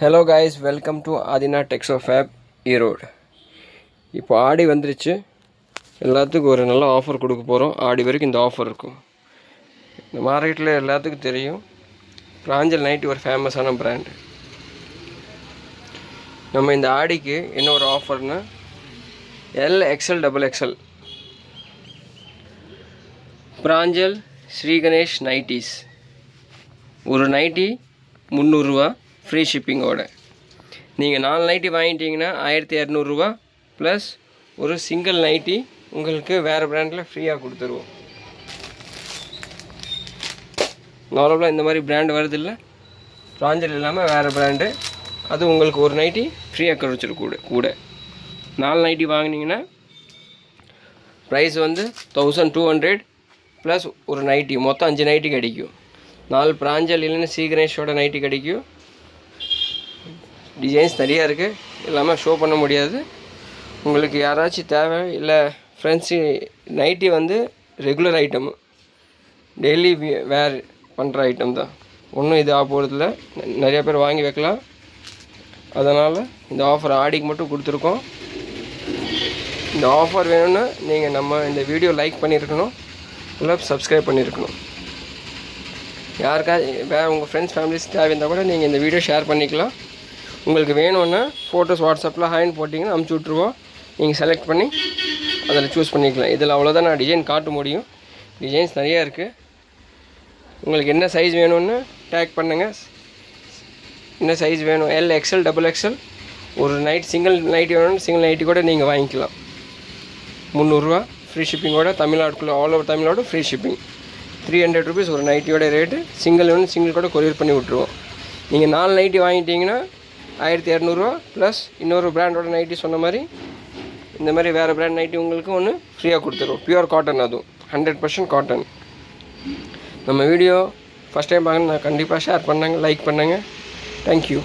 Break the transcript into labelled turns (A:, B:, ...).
A: Hello guys, welcome to Aadhina Texo Fab Erode. இப்போ ஆடி வந்துருச்சு. எல்லாத்துக்கும் ஒரு நல்ல ஆஃபர் கொடுக்க போகிறோம். ஆடி வரைக்கும் இந்த ஆஃபர் இருக்கும். இந்த மார்க்கெட்டில் எல்லாத்துக்கும் தெரியும், பிராஞ்சல் நைட்டி ஒரு ஃபேமஸான பிராண்டு. நம்ம இந்த ஆடிக்கு என்ன ஒரு ஆஃபர்னா, XL XXL பிராஞ்சல் Sri Ganesh nighties. ஒரு நைட்டி 300 ரூபா ஃப்ரீ ஷிப்பிங்கோட. நீங்கள் 4 நைட்டி வாங்கிட்டீங்கன்னா 1200 ப்ளஸ் ஒரு சிங்கிள் நைட்டி உங்களுக்கு வேறு பிராண்டில் ஃப்ரீயாக கொடுத்துருவோம். நார்மலாக இந்த மாதிரி பிராண்டு வருது இல்லை, பிராஞ்சல் இல்லாமல் வேறு பிராண்டு, அது உங்களுக்கு ஒரு நைட்டி ஃப்ரீயாக கிடைச்சிருக்கூட. 4 நைட்டி வாங்கினீங்கன்னா ப்ரைஸ் வந்து 1200 ப்ளஸ் ஒரு நைட்டி, மொத்தம் 5 நைட்டி கிடைக்கும். 4 பிராஞ்சல் இல்லைன்னா ஸ்ரீ கணேஷோட நைட்டி கிடைக்கும். டிசைன்ஸ் நிறையா இருக்குது, எல்லாமே ஷோ பண்ண முடியாது. உங்களுக்கு யாராச்சும் தேவை இல்லை ஃப்ரெண்ட்ஸு, நைட்டி வந்து ரெகுலர் ஐட்டம், டெய்லி வேர் பண்ணுற ஐட்டம் தான். ஒன்றும் இது போகிறதில்ல, நிறையா பேர் வாங்கி வைக்கலாம். அதனால் இந்த ஆஃபர் ஆடிக்கு மட்டும் கொடுத்துருக்கோம். இந்த ஆஃபர் வேணும்னா நீங்கள் நம்ம இந்த வீடியோ லைக் பண்ணியிருக்கணும், இல்லை சப்ஸ்கிரைப் பண்ணியிருக்கணும். வேறு உங்கள் ஃப்ரெண்ட்ஸ் ஃபேமிலிஸ் தேவை இருந்தால் கூட நீங்கள் இந்த வீடியோ ஷேர் பண்ணிக்கலாம். உங்களுக்கு வேணும்னா ஃபோட்டோஸ் வாட்ஸ்அப்பில் ஹேண்ட் போட்டிங்கன்னா அமுச்சு விட்ருவோம். நீங்கள் செலக்ட் பண்ணி அதில் சூஸ் பண்ணிக்கலாம். இதில் அவ்வளோதான் நான் டிசைன் காட்ட முடியும். டிசைன்ஸ் நிறையா இருக்குது. உங்களுக்கு என்ன சைஸ் வேணும்னு டேக் பண்ணுங்கள். என்ன சைஸ் வேணும், XL XXL. ஒரு சிங்கிள் நைட்டி வேணும்னு சிங்கிள் நைட்டி கூட நீங்கள் வாங்கிக்கலாம். 300 ரூபா ஃப்ரீ ஷிப்பிங்கோட, தமிழ்நாட்டுக்குள்ளே all over Tamil Nadu free shipping. 300 rupees ஒரு நைட்டியோட ரேட்டு. சிங்கிள் வேணும், சிங்கிள் கூட கொரியர் பண்ணி விட்ருவோம். நீங்கள் 4 நைட்டி வாங்கிட்டீங்கன்னா 1200 ப்ளஸ் இன்னொரு பிராண்டோட நைட்டி சொன்ன மாதிரி இந்த மாதிரி வேறு பிராண்ட் நைட்டி உங்களுக்கு ஒன்று ஃப்ரீயாக கொடுத்துருவோம். பியூர் காட்டன், அதுவும் 100% காட்டன். நம்ம வீடியோ ஃபஸ்ட் டைம் பார்க்கணும், நான் கண்டிப்பாக ஷேர் பண்ணுங்க, லைக் பண்ணுங்கள். தேங்க்யூ.